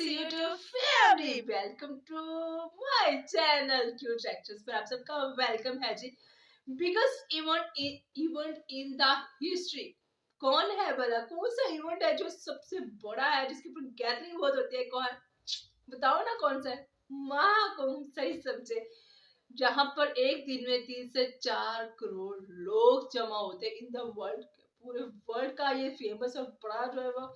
YouTube family, welcome to my channel Cute Actors पर आप सबका वेलकम है जी। Biggest event in the history कौन है भला? कौन सा इवेंट है जो सबसे बड़ा है, जिसके ऊपर गैदरिंग बहुत होती है? कौन बताओ ना, कौन सा है? महाकुंभ, सही समझे। जहां पर एक दिन में 3 से 4 करोड़ लोग जमा होते हैं इन द वर्ल्ड। पूरे वर्ल्ड का ये फेमस और बड़ा जो है वो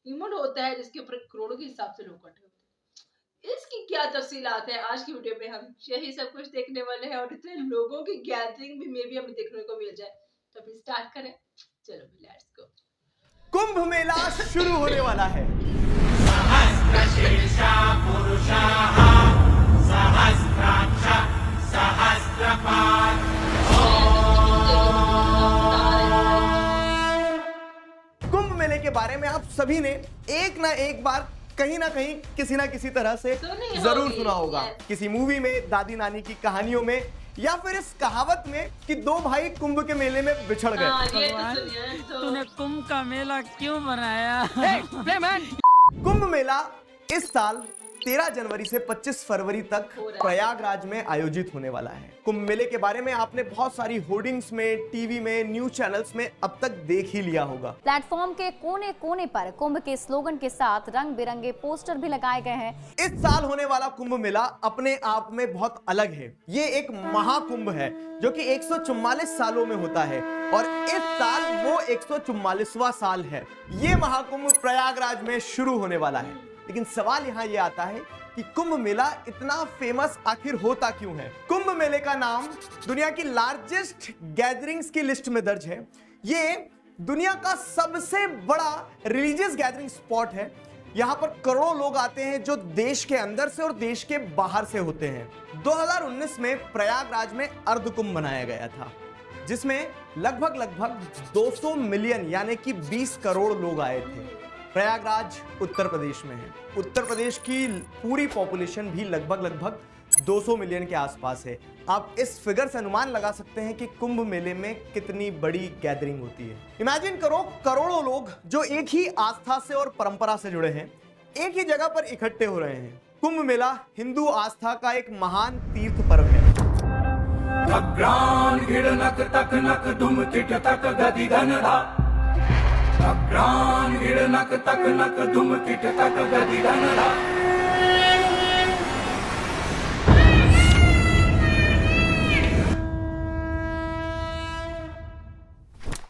इवेंट होता है, जिसके ऊपर करोड़ों के हिसाब से लोग इकट्ठे होते हैं। इसकी क्या तफसीलात है, आज की वीडियो में हम यही सब कुछ देखने वाले हैं, और इतने लोगों की गैदरिंग भी मे भी हमें देखने को मिल जाए। तो अभी स्टार्ट करें, चलो लेट्स गो। कुंभ मेला शुरू होने वाला है। कुंभ मेले के बारे में आप सभी ने एक ना एक बार कहीं ना कहीं किसी ना किसी तरह से जरूर सुना होगा। किसी मूवी में, दादी नानी की कहानियों में, या फिर इस कहावत में कि दो भाई कुंभ के मेले में बिछड़ गए। तूने कुंभ का मेला क्यों बनाया? कुंभ मेला इस साल 13 जनवरी से 25 फरवरी तक प्रयागराज में आयोजित होने वाला है। कुंभ मेले के बारे में आपने बहुत सारी होर्डिंग्स में, टीवी में, न्यूज चैनल्स में अब तक देख ही लिया होगा। प्लेटफॉर्म के कोने कोने पर कुंभ के स्लोगन के साथ रंग बिरंगे पोस्टर भी लगाए गए हैं। इस साल होने वाला कुंभ मेला अपने आप में बहुत अलग है। ये एक महाकुंभ है जो कि 144 सालों में होता है, और इस साल वो 144वां साल है। ये महाकुंभ प्रयागराज में शुरू होने वाला है। लेकिन सवाल यहाँ ये आता है कि कुंभ मेला इतना फेमस आखिर होता क्यों है? कुंभ मेले का नाम दुनिया की लार्जेस्ट गैदरिंग्स की लिस्ट में दर्ज है। ये दुनिया का सबसे बड़ा रिलीजियस गैदरिंग स्पॉट है। यहाँ पर करोड़ों लोग आते हैं जो देश के अंदर से और देश के बाहर से होते हैं। 2019 में प्रयागराज में अर्ध कुंभ मनाया गया था, जिसमें लगभग 200 मिलियन यानी कि 20 करोड़ लोग आए थे। प्रयागराज उत्तर प्रदेश में है। उत्तर प्रदेश की पूरी पॉपुलेशन भी लगभग 200 मिलियन के आसपास है। आप इस फिगर से अनुमान लगा सकते हैं कि कुंभ मेले में कितनी बड़ी गैदरिंग होती है। इमेजिन करो, करोड़ों लोग जो एक ही आस्था से और परंपरा से जुड़े हैं, एक ही जगह पर इकट्ठे हो रहे हैं। कुंभ मेला हिंदू आस्था का एक महान तीर्थ पर्व है।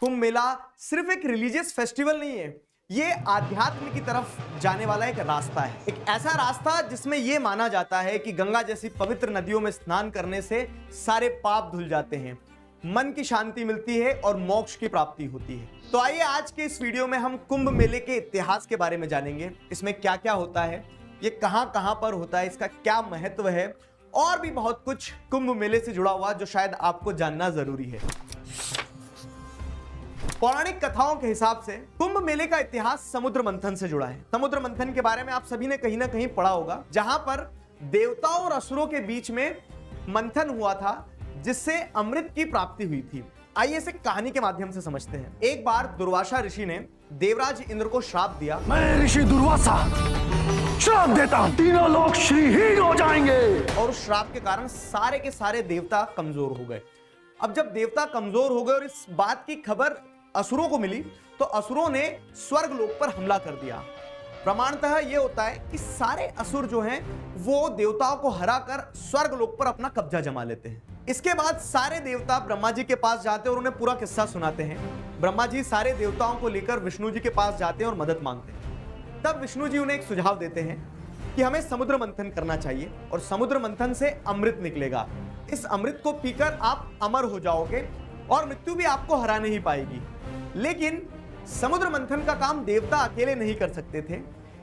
कुंभ मेला सिर्फ एक रिलीजियस फेस्टिवल नहीं है, ये आध्यात्म की तरफ जाने वाला एक रास्ता है। एक ऐसा रास्ता जिसमें यह माना जाता है कि गंगा जैसी पवित्र नदियों में स्नान करने से सारे पाप धुल जाते हैं, मन की शांति मिलती है और मोक्ष की प्राप्ति होती है। तो आइए आज के इस वीडियो में हम कुंभ मेले के इतिहास के बारे में जानेंगे। इसमें क्या क्या होता है, ये कहां कहां पर होता है, इसका क्या महत्व है, और भी बहुत कुछ कुंभ मेले से जुड़ा हुआ जो शायद आपको जानना जरूरी है। पौराणिक कथाओं के हिसाब से कुंभ मेले का इतिहास समुद्र मंथन से जुड़ा है। समुद्र मंथन के बारे में आप सभी ने कहीं ना कहीं पढ़ा होगा, जहां पर देवताओं और असुरों के बीच में मंथन हुआ था, जिससे अमृत की प्राप्ति हुई थी। आइए इसे कहानी के माध्यम से समझते हैं। एक बार दुर्वासा ऋषि ने देवराज इंद्र को श्राप दिया। मैं ऋषि दुर्वासा श्राप देता हूं, तीनों लोग श्रीहीन हो जाएंगे। और उस श्राप के कारण सारे के सारे देवता कमजोर हो गए। अब जब देवता कमजोर हो गए और इस बात की खबर असुरों को मिली, तो असुरों ने स्वर्ग लोक पर हमला कर दिया। प्रमाणतः यह होता है कि सारे असुर जो हैं वो देवताओं को हराकर स्वर्ग लोक पर अपना कब्जा जमा लेते हैं। इसके बाद सारे देवता ब्रह्मा जी के पास जाते हैं और उन्हें पूरा किस्सा सुनाते हैं। ब्रह्मा जी सारे देवताओं को लेकर विष्णु जी के पास जाते हैं और मदद मांगते हैं। तब विष्णु जी उन्हें एक सुझाव देते हैं कि हमें समुद्र मंथन करना चाहिए, और समुद्र मंथन से अमृत निकलेगा। इस अमृत को पीकर आप अमर हो जाओगे और मृत्यु भी आपको हरा नहीं पाएगी। लेकिन समुद्र मंथन का काम देवता अकेले नहीं कर सकते थे,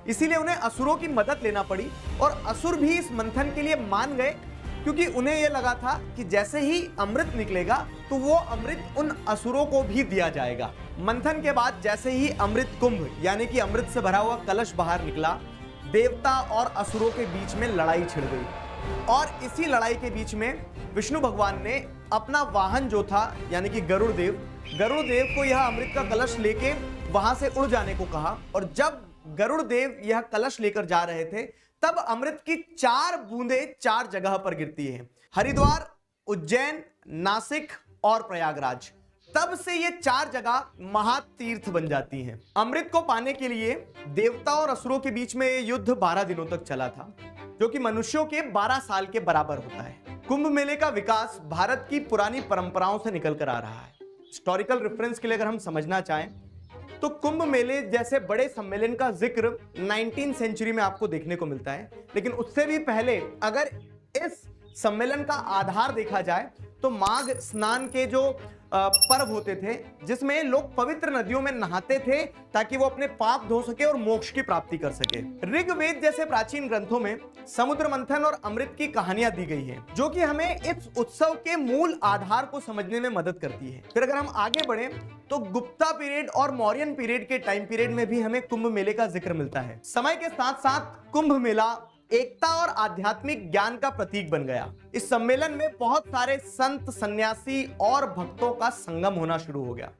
इसीलिए उन्हें असुरों की मदद लेना पड़ी, और असुर भी इस मंथन के लिए मान गए, क्योंकि उन्हें यह लगा था कि जैसे ही अमृत निकलेगा तो वो अमृत उन असुरों को भी दिया जाएगा। मंथन के बाद जैसे ही अमृत कुंभ यानी कि अमृत से भरा हुआ कलश बाहर निकला, देवता और असुरों के बीच में लड़ाई छिड़ गई। और इसी लड़ाई के बीच में विष्णु भगवान ने अपना वाहन जो था यानी कि गरुड़ देव को यह अमृत का कलश लेके वहां से उड़ जाने को कहा। और जब गरुड़ देव यह कलश लेकर जा रहे थे, तब अमृत की 4 बूंदें 4 जगह पर गिरती हैं, हरिद्वार, उज्जैन, नासिक और प्रयागराज। तब से ये 4 जगह महातीर्थ बन जाती हैं। अमृत को पाने के लिए देवता और असुरों के बीच में ये युद्ध 12 दिनों तक चला था, जो कि मनुष्यों के 12 साल के बराबर होता है। कुंभ मेले का विकास भारत की पुरानी परंपराओं से निकल कर आ रहा है। हिस्टोरिकल रेफरेंस के लिए अगर हम समझना चाहें तो कुंभ मेले जैसे बड़े सम्मेलन का जिक्र 19वीं सेंचुरी में आपको देखने को मिलता है, लेकिन उससे भी पहले अगर इस सम्मेलन का आधार देखा जाए तो माघ स्नान के जो पर्व होते थे, जिसमें लोग पवित्र नदियों में नहाते थे ताकि वो अपने पाप धो सके और मोक्ष की प्राप्ति कर सके। ऋग्वेद जैसे प्राचीन ग्रंथों में समुद्र मंथन और अमृत की कहानियां दी गई हैं, जो कि हमें इस उत्सव के मूल आधार को समझने में मदद करती है। फिर अगर हम आगे बढ़े तो गुप्ता पीरियड और मौर्यन पीरियड के टाइम पीरियड में भी हमें कुंभ मेले का जिक्र मिलता है। समय के साथ साथ कुंभ मेला एकता और आध्यात्मिक ज्ञान का प्रतीक बन गया। इस सम्मेलन में बहुत सारे संत, सन्यासी और भक्तों का संगम होना शुरू हो गया।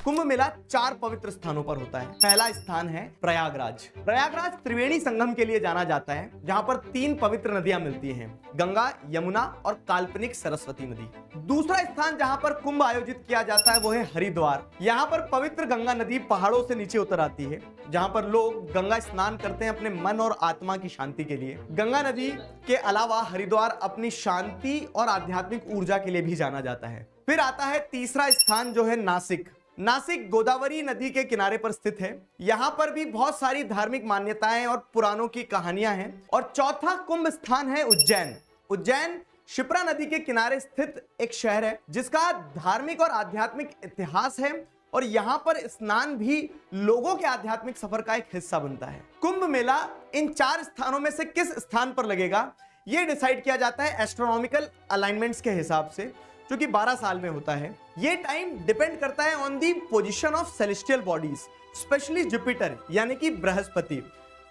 कुंभ मेला 4 पवित्र स्थानों पर होता है। पहला स्थान है प्रयागराज। प्रयागराज त्रिवेणी संगम के लिए जाना जाता है, जहां पर 3 पवित्र नदियां मिलती हैं, गंगा, यमुना और काल्पनिक सरस्वती नदी। दूसरा स्थान जहां पर कुंभ आयोजित किया जाता है वो है हरिद्वार। यहाँ पर पवित्र गंगा नदी पहाड़ों से नीचे उतर आती है, जहां पर लोग गंगा स्नान करते हैं अपने मन और आत्मा की शांति के लिए। गंगा नदी के अलावा हरिद्वार अपनी शांति और आध्यात्मिक ऊर्जा के लिए भी जाना जाता है। फिर आता है तीसरा स्थान जो है नासिक। नासिक गोदावरी नदी के किनारे पर स्थित है। यहाँ पर भी बहुत सारी धार्मिक मान्यताएं और पुराणों की कहानियां हैं। और चौथा कुंभ स्थान है उज्जैन। उज्जैन शिप्रा नदी के किनारे स्थित एक शहर है, जिसका धार्मिक और आध्यात्मिक इतिहास है, और यहाँ पर स्नान भी लोगों के आध्यात्मिक सफर का एक हिस्सा बनता है। कुंभ मेला इन 4 स्थानों में से किस स्थान पर लगेगा, यह डिसाइड किया जाता है एस्ट्रोनॉमिकल अलाइनमेंट्स के हिसाब से, जो कि 12 साल में होता है। ये टाइम डिपेंड करता है on the position of celestial bodies, specially Jupiter यानी कि बृहस्पति।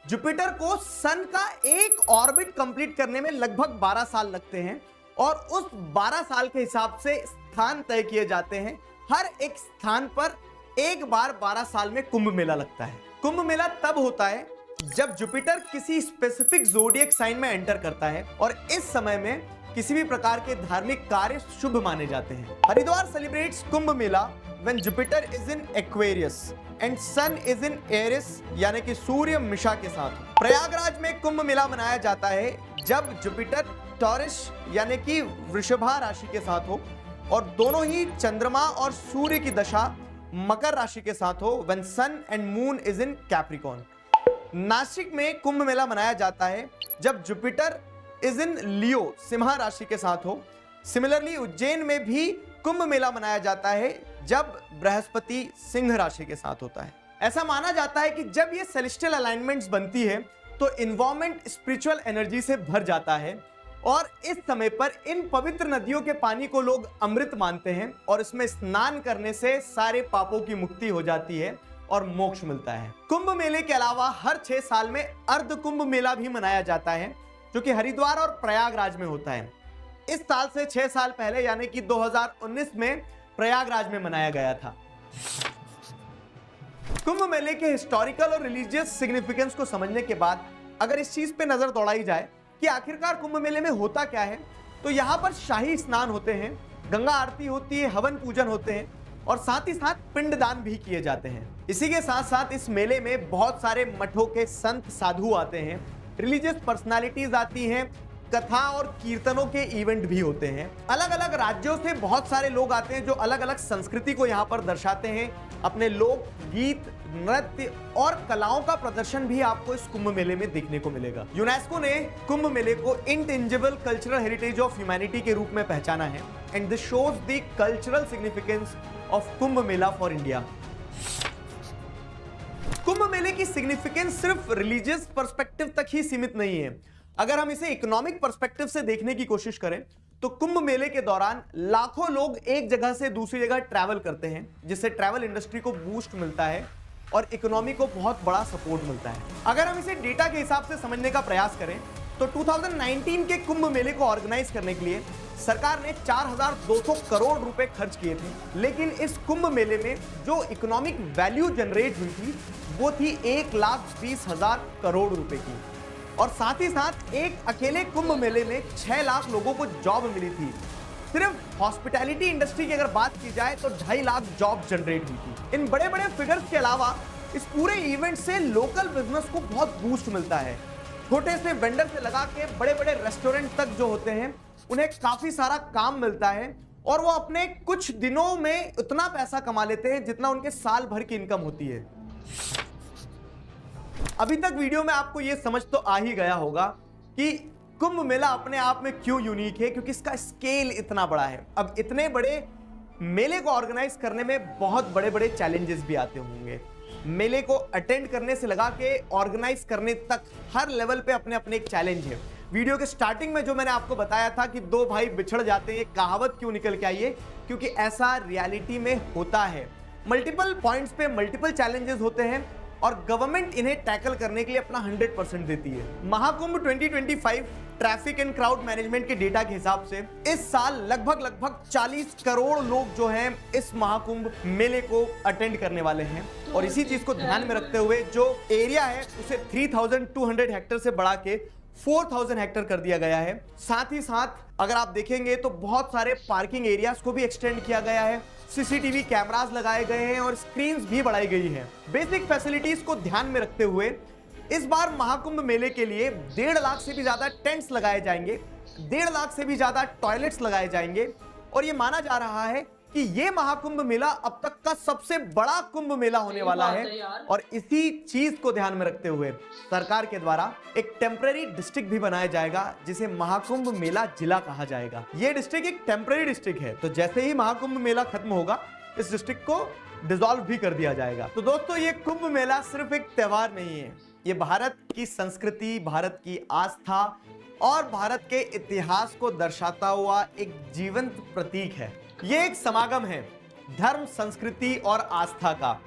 जुपिटर को सन का एक ऑर्बिट कंप्लीट करने में लगभग 12 साल लगते हैं, और उस 12 साल के हिसाब से स्थान तय किए जाते हैं। हर एक स्थान पर एक बार 12 साल में कुंभ मेला लगता है। कुंभ मेला तब होता है जब जुपिटर किसी स्पेसिफिक ज़ोडिएक साइन में एंटर करता है, और इस समय में किसी भी प्रकार के धार्मिक कार्य शुभ माने जाते हैं। Haridwar celebrates Kumbh Mela when Jupiter is in Aquarius and sun is in Aries, यानी कि सूर्य मिशा के साथ। प्रयागराज में कुंभ मेला मनाया जाता है जब जुपिटर टॉरस यानी कि वृषभा राशि के साथ हो, और दोनों ही चंद्रमा और सूर्य की दशा मकर राशि के साथ हो, when sun and moon is in Capricorn. Nashik में कुंभ मेला मनाया जाता है जब जुपिटर इज इन लियो सिंह राशि के साथ हो। सिमिलरली उज्जैन में भी कुंभ मेला मनाया जाता है जब बृहस्पति सिंह राशि के साथ होता है। ऐसा माना जाता है कि जब ये सेलेस्टियल अलाइनमेंट्स बनती है तो इन्वायरमेंट स्पिरिचुअल एनर्जी से भर जाता है, और इस समय पर इन पवित्र नदियों के पानी को लोग अमृत मानते हैं, और इसमें स्नान करने से सारे पापों की मुक्ति हो जाती है और मोक्ष मिलता है। कुंभ मेले के अलावा हर 6 साल में अर्ध कुंभ मेला भी मनाया जाता है, जो कि हरिद्वार और प्रयागराज में होता है। इस साल से 6 साल पहले यानी कि 2019 में प्रयागराज में मनाया गया था। कुंभ मेले के हिस्टोरिकल और रिलीजियस सिग्निफिकेंस को समझने के बाद अगर इस चीज पे नजर दौड़ाई जाए कि आखिरकार कुंभ मेले में होता क्या है, तो यहाँ पर शाही स्नान होते हैं, गंगा आरती होती है, हवन पूजन होते हैं, और साथ ही साथ पिंडदान भी किए जाते हैं। इसी के साथ साथ इस मेले में बहुत सारे मठों के संत साधु आते हैं, रिलीजियस पर्सनालिटीज आती हैं, कथा और कीर्तनों के इवेंट भी होते हैं। अलग अलग राज्यों से बहुत सारे लोग आते हैं जो अलग अलग संस्कृति को यहाँ पर दर्शाते हैं। अपने लोक गीत, नृत्य और कलाओं का प्रदर्शन भी आपको इस कुंभ मेले में देखने को मिलेगा। यूनेस्को ने कुंभ मेले को intangible cultural heritage of humanity के रूप में पहचाना है, and this shows the cultural significance of Kumbh Mela for India. Kumbh मेले की सिग्निफिकेंस सिर्फ रिलीजियस पर्सपेक्टिव तक ही सीमित नहीं है। अगर हम इसे इकोनॉमिक पर्सपेक्टिव से देखने की कोशिश करें तो कुंभ मेले के दौरान लाखों लोग एक जगह से दूसरी जगह ट्रैवल करते हैं, जिससे ट्रैवल इंडस्ट्री को बूस्ट मिलता है और इकोनॉमी को बहुत बड़ा सपोर्ट मिलता है। अगर हम इसे डेटा के हिसाब से समझने का प्रयास करें तो 2019 के कुंभ मेले को ऑर्गेनाइज करने के लिए सरकार ने 4,200 करोड़ रुपए खर्च किए थे, लेकिन इस कुंभ मेले में जो इकोनॉमिक वैल्यू जनरेट हुई थी वो थी 1,20,000 करोड़ रुपए की। और साथ ही साथ एक अकेले कुंभ मेले में 6 लाख लोगों को जॉब मिली थी। सिर्फ हॉस्पिटैलिटी इंडस्ट्री की अगर बात की जाए तो 2.5 लाख जॉब जनरेट हुई थी। इन बड़े बड़े फिगर्स के अलावा इस पूरे इवेंट से लोकल बिजनेस को बहुत बूस्ट मिलता है। छोटे से वेंडर से लगा के बड़े बड़े रेस्टोरेंट तक जो होते हैं उन्हें काफी सारा काम मिलता है और वो अपने कुछ दिनों में उतना पैसा कमा लेते हैं जितना उनके साल भर की इनकम होती है। अभी तक वीडियो में आपको यह समझ तो आ ही गया होगा कि कुंभ मेला अपने आप में क्यों यूनिक है, क्योंकि इसका स्केल इतना बड़ा है। अब इतने बड़े मेले को ऑर्गेनाइज करने में बहुत बड़े बड़े चैलेंजेस भी आते होंगे। मेले को अटेंड करने से लगा के ऑर्गेनाइज करने तक हर लेवल पे अपने अपने एक चैलेंज है। वीडियो के स्टार्टिंग में जो मैंने आपको बताया था कि दो भाई बिछड़ जाते हैं, ये कहावत क्यों निकल के आई है, क्योंकि ऐसा रियलिटी में होता है। मल्टीपल पॉइंट्स पे मल्टीपल चैलेंजेस होते हैं और गवर्नमेंट इन्हें टैकल करने के लिए अपना 100% देती है। Mahakumbh 2025 traffic and crowd management के डेटा के हिसाब से इस साल लगभग 40 करोड़ लोग जो हैं इस महाकुंभ मेले को अटेंड करने वाले हैं। और इसी चीज को ध्यान में रखते हुए जो एरिया है उसे 3,200 हेक्टेयर से बढ़ा के 4,000 हेक्टेयर कर दिया गया है। साथ ही साथ अगर आप देखेंगे तो बहुत सारे पार्किंग एरियाज को भी एक्सटेंड किया गया है, सीसीटीवी कैमरास लगाए गए हैं और स्क्रीन्स भी बढ़ाई गई हैं। बेसिक फैसिलिटीज को ध्यान में रखते हुए इस बार महाकुंभ मेले के लिए 1.5 लाख से भी ज्यादा टेंट्स लगाए जाएंगे, 1.5 लाख से भी ज्यादा टॉयलेट्स लगाए जाएंगे और ये माना जा रहा है कि ये महाकुंभ मेला अब तक का सबसे बड़ा कुंभ मेला होने वाला है। और इसी चीज को ध्यान में रखते हुए सरकार के द्वारा एक टेम्पररी डिस्ट्रिक्ट भी बनाया जाएगा जिसे महाकुंभ मेला जिला कहा जाएगा। ये डिस्ट्रिक्ट एक टेम्पररी डिस्ट्रिक्ट है, तो जैसे ही महाकुंभ मेला खत्म होगा इस डिस्ट्रिक्ट को डिसॉल्व भी कर दिया जाएगा। तो दोस्तों, ये कुंभ मेला सिर्फ एक त्योहार नहीं है, ये भारत की संस्कृति, भारत की आस्था और भारत के इतिहास को दर्शाता हुआ एक जीवंत प्रतीक है। ये एक समागम है धर्म, संस्कृति और आस्था का,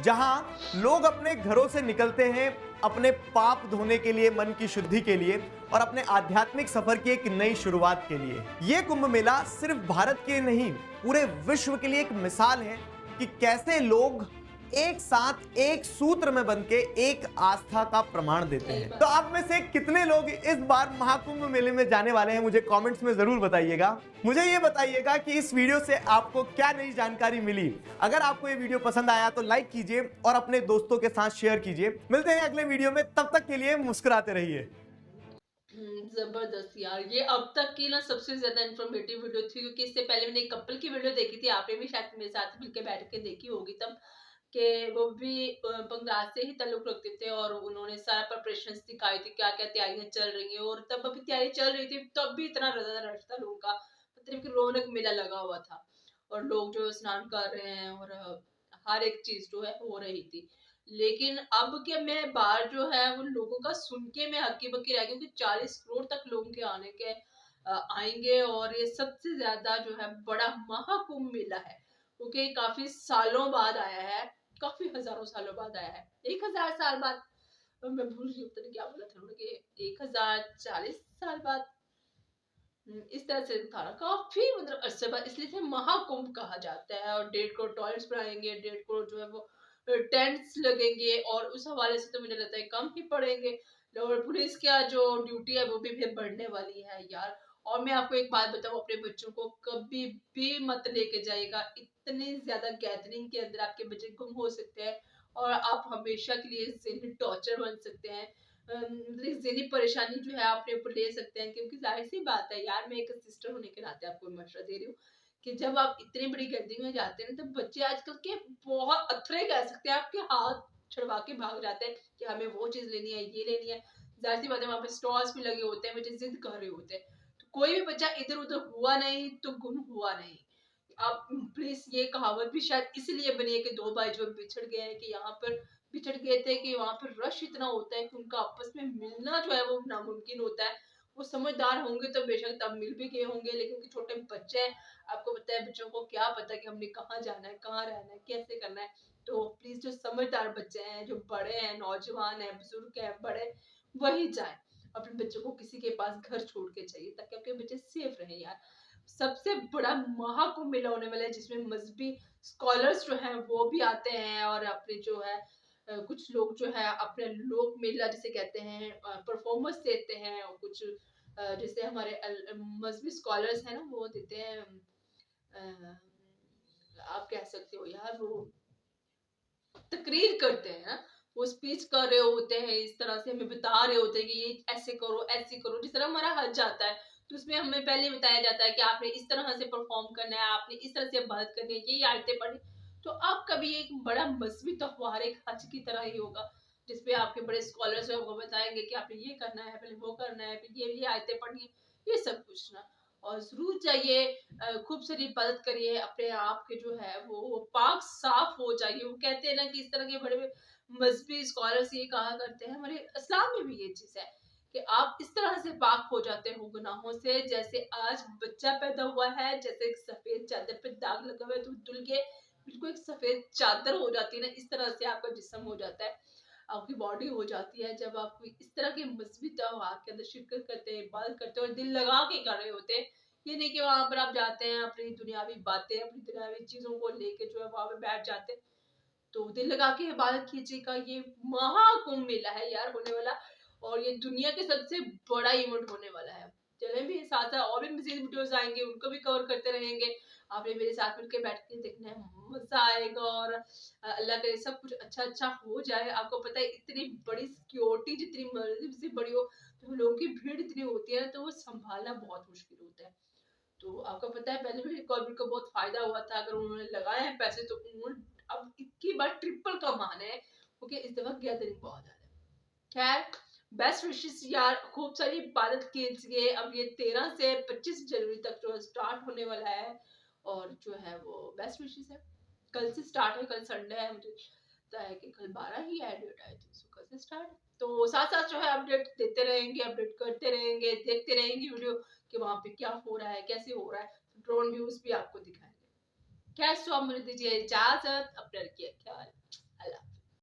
जहां लोग अपने घरों से निकलते हैं अपने पाप धोने के लिए, मन की शुद्धि के लिए और अपने आध्यात्मिक सफर की एक नई शुरुआत के लिए। ये कुंभ मेला सिर्फ भारत के नहीं, पूरे विश्व के लिए एक मिसाल है कि कैसे लोग एक साथ एक सूत्र में बनके एक आस्था का प्रमाण देते हैं। तो आप में से कितने लोग इस बार महाकुंभ मेले में जाने वाले हैं, मुझे कमेंट्स में जरूर बताइएगा। मुझे ये बताइएगा कि इस वीडियो से आपको क्या नई जानकारी मिली। अगर आपको ये वीडियो पसंद आया तो लाइक कीजिए और अपने दोस्तों के साथ शेयर कीजिए। मिलते हैं अगले वीडियो में, तब तक के लिए मुस्कुराते रहिए। जबरदस्त यार, ये अब तक की ना सबसे ज्यादा इन्फॉर्मेटिव वीडियो थी, क्योंकि इससे पहले मैंने एक कपल की वीडियो देखी थी, आपने भी शायद मेरे साथ मिलकर बैठ के देखी होगी तब, कि वो भी बंगाल से ही ताल्लुक रखते थे और उन्होंने सारा प्रिपरेशंस दिखाई थी, क्या क्या तैयारियां चल रही हैं। और तब अभी तैयारी चल रही थी तब भी इतना ज्यादा रश था लोगों का, मतलब कि रौनक मेला लगा हुआ था और लोग जो स्नान कर रहे हैं और हर एक चीज जो है हो रही थी। लेकिन अब क्या, मैं बाहर जो है उन लोगों का सुन के मैं हक्की बक्की रह गई, क्योंकि 40 करोड़ तक लोगों के आने के आएंगे और ये सबसे ज्यादा जो है बड़ा महाकुंभ मेला है, क्योंकि काफी सालों बाद आया है, काफी हजारों सालों बाद आया है, 1000 साल बाद, मैं भूल गई पता नहीं क्या बोला था उन्होंने, 1040 साल बाद, इस तरह से था ना, काफी मतलब अरसे बाद, इसलिए से महाकुंभ कहा जाता है। और 1.5 करोड़ टॉयलेट्स बनाएंगे, 1.5 करोड़ जो है वो टेंट्स लगेंगे और उस हवाले से तो मुझे लगता है कम ही पड़ेंगे। और पुलिस का जो ड्यूटी है वो भी फिर बढ़ने वाली है यार। और मैं आपको एक बात बताऊं, अपने बच्चों को कभी भी मत लेके जाइएगा, इतनी ज्यादा गैदरिंग के अंदर आपके बच्चे गुम हो सकते हैं और आप हमेशा के लिए ज़हनी टॉर्चर बन सकते हैं, ज़हनी परेशानी जो है अपने ऊपर ले सकते हैं। क्योंकि जाहिर सी बात है यार, मैं एक सिस्टर होने के नाते आपको मशवरा दे रही हूँ कि जब आप इतनी बड़ी गैदरिंग में जाते हैं तो बच्चे आजकल के बहुत अथरे कह सकते हैं, आपके हाथ छुड़वा के भाग जाते हैं कि हमें वो चीज लेनी है, ये लेनी है। जाहिर सी बात है, वहाँ पे स्टॉल्स भी लगे होते हैं, बच्चे जिद कर रहे होते हैं, तो कोई भी बच्चा इधर उधर हुआ नहीं तो गुम हुआ नहीं। आप प्लीज, ये कहावत भी शायद इसलिए बनी है कि दो भाई जो बिछड़ गए हैं, कि यहाँ पर बिछड़ गए थे कि वहां पर रश इतना होता है कि उनका आपस में मिलना जो है वो नामुमकिन होता है। वो समझदार होंगे तो बेशक तब मिल भी गए होंगे, लेकिन छोटे बच्चे हैं, आपको पता है बच्चों को क्या पता कि हमने कहाँ जाना है, कहाँ रहना है, कैसे करना है। तो प्लीज जो समझदार बच्चे हैं, जो बड़े हैं, नौजवान हैं, बुजुर्ग हैं, बड़े, वही जाए, अपने बच्चों को किसी के पास घर छोड़ के चाहिए ताकि आपके बच्चे सेफ रहे यार। सबसे बड़ा महाकुंभ मेला होने वाला है, जिसमें मजहबी स्कॉलर्स जो हैं वो भी आते हैं और अपने जो है कुछ लोग जो है अपने लोक मेला जिसे कहते हैं परफॉर्मेंस देते हैं, और कुछ जैसे हमारे मजहबी स्कॉलर्स हैं ना वो देते हैं आप कह सकते हो यार वो तकरीर करते हैं ना, वो स्पीच कर रहे होते हैं, इस तरह से हमें बता रहे होते हैं कि ये ऐसे करो ऐसे करो। जिस तरह हमारा हज जाता है तो उसमें हमें पहले बताया जाता है कि आपने इस तरह से परफॉर्म करना है, आपने इस तरह से बात करनी है, ये आयतें पढ़नी। तो आपका भी एक बड़ा मजहबी त्योहार एक हज की तरह ही होगा, जिसपे आपके बड़े स्कॉलर्स वो बताएंगे कि आपने ये करना है, पहले वो करना है, फिर ये आयतें पढ़नी है, ये सब कुछ ना। और जरूर जाइए, खूब सारी इबादत करिए, अपने आप के जो है वो पाक साफ हो जाइए। वो कहते हैं ना कि इस तरह के बड़े मजहबी स्कॉलर्स ये कहा करते हैं, हमारे इस्लाम में भी ये चीज है कि आप इस तरह से पाक हो जाते हो गुनाहों से, जैसे आज बच्चा पैदा हुआ है, जैसे एक सफेद चादर पे दाग लगा हुआ है तो धुल के बिल्कुल एक सफेद चादर हो जाती है ना, इस तरह से आपका जिस्म हो जाता है, आपकी बॉडी हो जाती है। जब आप इस तरह के मजहबी त्योहार के अंदर शिरकत करते हैं, इबादत करते हैं और दिल लगा के कर रहे होते हैं, ये नहीं कि वहां पर आप जाते हैं अपनी दुनियावी बातें, अपनी दुनियावी चीजों को लेके जो है वहां पे बैठ जाते हैं। तो दिल लगा के इबादत कीजिएगा, ये महाकुंभ मेला है यार होने वाला, और ये दुनिया के सबसे बड़ा इवेंट होने वाला है। चलें भी साथ साथ और भी मजीद वीडियोस आएंगे, उनको भी कवर करते रहेंगे। आपने मेरे साथ मिलकर बैठ के देखना है, मजा आएगा, और अल्लाह करे सब कुछ अच्छा अच्छा हो जाए। आपको पता है इतनी बड़ी सिक्योरिटी जितनी मर्जी से बड़ी हो, तो लोगों की भीड़ इतनी होती है तो वो संभालना बहुत मुश्किल होता है। तो आपको पता है पहले भी गवर्नमेंट को बहुत फायदा हुआ था, अगर उन्होंने लगाए हैं पैसे तो उन्होंने अब इतनी बार ट्रिपल कमाने हैं, क्योंकि इस दफा गैदरिंग बहुत ज्यादा है। खैर, बेस्ट विशेस यार, खूब सारी इबादत कीजिए। अब ये 13 से 25 जनवरी तक जो स्टार्ट होने वाला है, और जो है वो बेस्ट विशेस है। कल से स्टार्ट है, कल संडे है, मुझे लगता है कि कल 12 ही है डेट है, तो कल से स्टार्ट। तो साथ साथ जो है अपडेट देते रहेंगे, अपडेट करते रहेंगे, देखते रहेंगे वीडियो कि वहां पे क्या हो रहा है, कैसे हो रहा है। ड्रोन व्यूज भी आपको दिखाएंगे। क्या सो आप मुझे दीजिए इजाजत, अपना रखिए ख्याल।